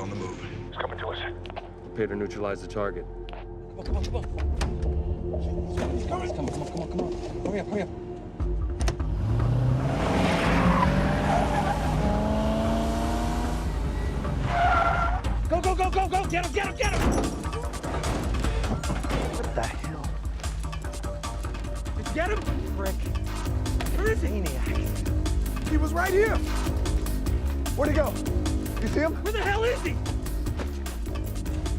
on the move. He's coming to us. Prepare to neutralize the target. Come on. He's coming. Come on. Hurry up. Go. Get him. What the hell? Did you get him? Frick. Where is he? Maniac. He was right here. Where'd he go? You see him? Where the hell is he?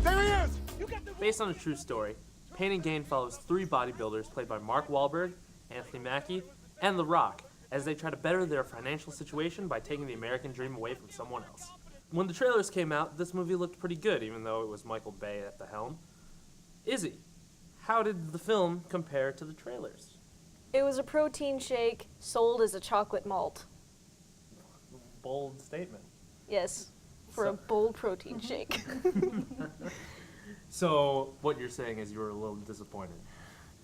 There he is. Based on a true story, Pain and Gain follows three bodybuilders played by Mark Wahlberg, Anthony Mackie, and The Rock as they try to better their financial situation by taking the American dream away from someone else. When the trailers came out, this movie looked pretty good, even though it was Michael Bay at the helm. Izzy, how did the film compare to the trailers? It was a protein shake sold as a chocolate malt. Bold statement. Yes, for a bold protein shake. So what you're saying is you were a little disappointed.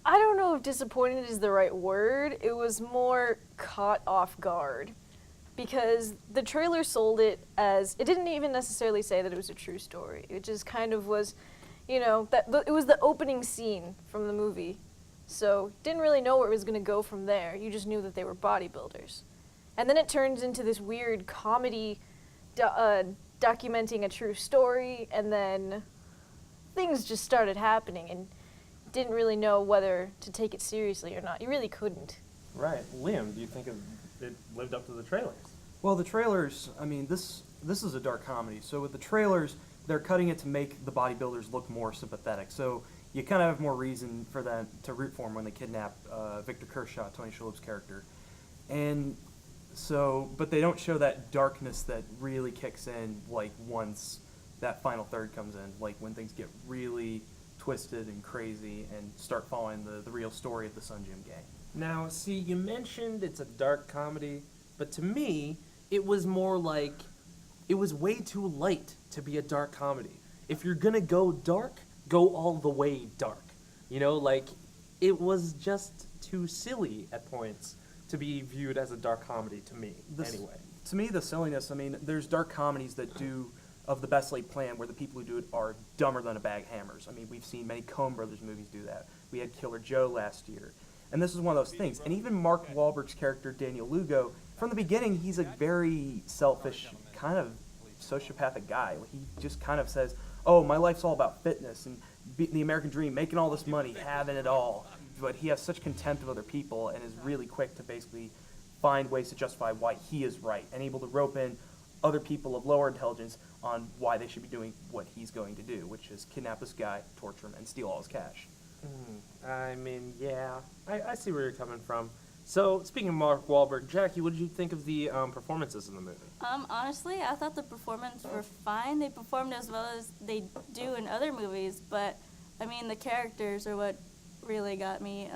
I don't know if disappointed is the right word. It was more caught off guard. Because the trailer sold it as, it didn't even necessarily say that it was a true story. It just kind of was, it was the opening scene from the movie. So didn't really know where it was going to go from there. You just knew that they were bodybuilders. And then it turns into this weird comedy documenting a true story, and then things just started happening and didn't really know whether to take it seriously or not. You really couldn't. Right. Liam, do you think it lived up to the trailers? Well, the trailers, I mean, this is a dark comedy. So with the trailers, they're cutting it to make the bodybuilders look more sympathetic. So you kind of have more reason for them to root for them when they kidnap Victor Kershaw, Tony Shalhoub's character. And so, but they don't show that darkness that really kicks in, like, once that final third comes in, like when things get really twisted and crazy and start following the real story of the Sun Gym gang. Now, see, you mentioned it's a dark comedy, but to me, it was more like, it was way too light to be a dark comedy. If you're gonna go dark, go all the way dark. It was just too silly at points to be viewed as a dark comedy to me, anyway. To me, the silliness, I mean, there's dark comedies that do of the best laid plan where the people who do it are dumber than a bag of hammers. I mean, we've seen many Coen Brothers movies do that. We had Killer Joe last year. And this is one of those things. And even Mark Wahlberg's character, Daniel Lugo, from the beginning, he's a very selfish, kind of sociopathic guy. He just kind of says, oh, my life's all about fitness and the American dream, making all this money, having it all. But he has such contempt of other people and is really quick to basically find ways to justify why he is right and able to rope in other people of lower intelligence on why they should be doing what he's going to do, which is kidnap this guy, torture him, and steal all his cash. I mean, yeah, I see where you're coming from. So, speaking of Mark Wahlberg, Jackie, what did you think of the performances in the movie? Honestly, I thought the performances were fine. They performed as well as they do in other movies, but, I mean, the characters are what really got me.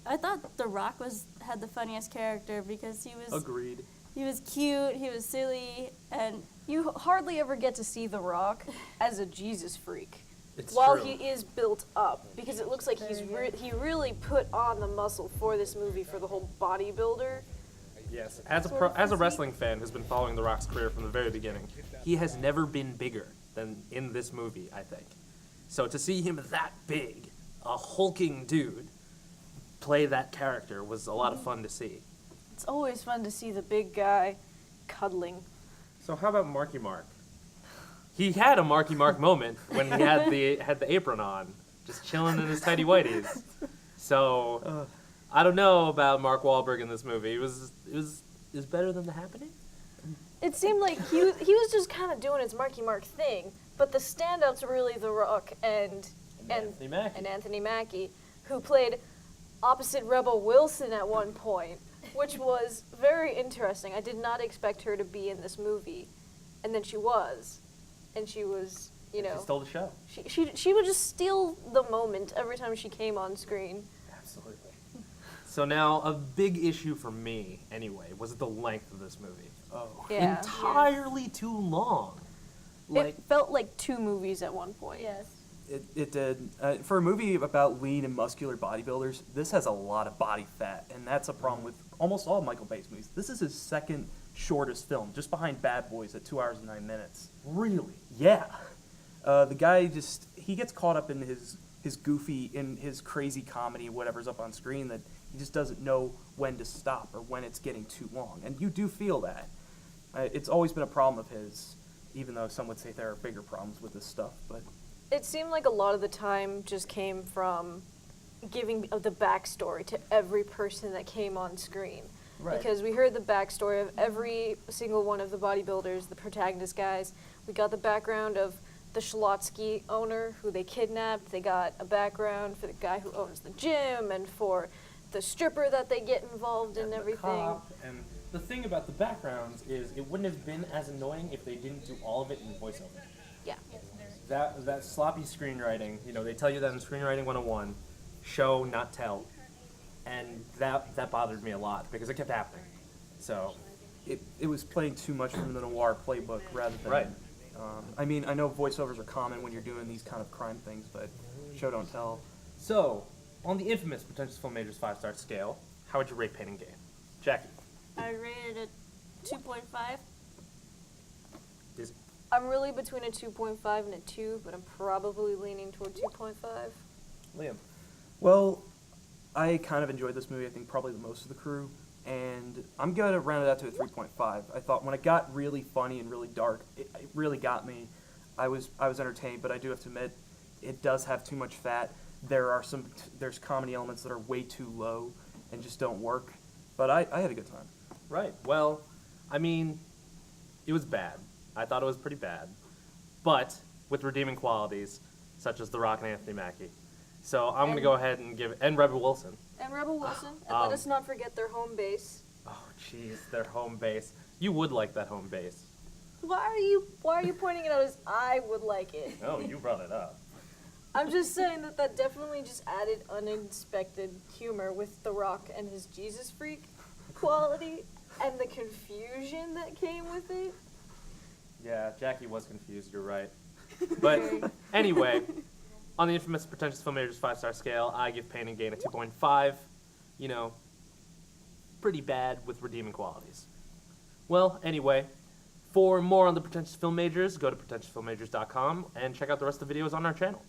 I thought The Rock had the funniest character because he was... Agreed. He was cute, he was silly, and... You hardly ever get to see The Rock as a Jesus freak. It's while true. He is built up, because it looks like he really put on the muscle for this movie for the whole bodybuilder. Yes, as a wrestling fan who's been following The Rock's career from the very beginning, he has never been bigger than in this movie, I think. So to see him that big, a hulking dude, play that character was a lot of fun to see. It's always fun to see the big guy cuddling. So how about Marky Mark? He had a Marky Mark moment when he had the apron on, just chilling in his tighty whities. So I don't know about Mark Wahlberg in this movie. It was better than The Happening. It seemed like he was just kind of doing his Marky Mark thing, but the standouts were really The Rock and Anthony Mackie, who played opposite Rebel Wilson at one point, which was very interesting. I did not expect her to be in this movie, and then she was. And she was, She stole the show. She would just steal the moment every time she came on screen. Absolutely. So now, a big issue for me, anyway, was the length of this movie. Oh. Yeah. Entirely too long. It felt like 2 movies at one point. Yes. It did. For a movie about lean and muscular bodybuilders, this has a lot of body fat, and that's a problem with almost all Michael Bay's movies. This is his second shortest film, just behind Bad Boys at 2 hours and 9 minutes. Really? Yeah. The guy he gets caught up in his goofy, in his crazy comedy, whatever's up on screen, that he just doesn't know when to stop or when it's getting too long. And you do feel that. It's always been a problem of his, even though some would say there are bigger problems with this stuff. But It seemed like a lot of the time just came from giving the backstory to every person that came on screen. Right. Because we heard the backstory of every single one of the bodybuilders, the protagonist guys. We got the background of the Schlotsky owner who they kidnapped. They got a background for the guy who owns the gym and for the stripper that they get involved in And the everything. cop, and the thing about the backgrounds is it wouldn't have been as annoying if they didn't do all of it in voiceover. Yeah. That sloppy screenwriting, they tell you that in Screenwriting 101, show, not tell. And that bothered me a lot because it kept happening. So, it was playing too much from the noir playbook rather than... Right. I mean, I know voiceovers are common when you're doing these kind of crime things, but show don't tell. so on the infamous Pretentious Film Majors 5-star scale, how would you rate Pain and Gain? Jackie. I rated it 2.5. Izzy. I'm really between a 2.5 and a 2, but I'm probably leaning toward 2.5. Liam. Well, I kind of enjoyed this movie, I think probably the most of the crew, and I'm going to round it out to a 3.5. I thought when it got really funny and really dark, it really got me. I was entertained, but I do have to admit, it does have too much fat. There's comedy elements that are way too low and just don't work, but I had a good time. Right. Well, I mean, it was bad. I thought it was pretty bad. But with redeeming qualities, such as The Rock and Anthony Mackie. So I'm going to go ahead and and Rebel Wilson. And Rebel Wilson, and let us not forget their home base. Oh, jeez, their home base. You would like that home base. Why are you pointing it out as I would like it? Oh, you brought it up. I'm just saying that definitely just added unexpected humor with The Rock and his Jesus freak quality and the confusion that came with it. Yeah, Jackie was confused, you're right. But anyway, on the infamous Pretentious Film Majors 5-star scale, I give Pain and Gain a 2.5. Pretty bad with redeeming qualities. Well, anyway, for more on the Pretentious Film Majors, go to pretentiousfilmmajors.com and check out the rest of the videos on our channel.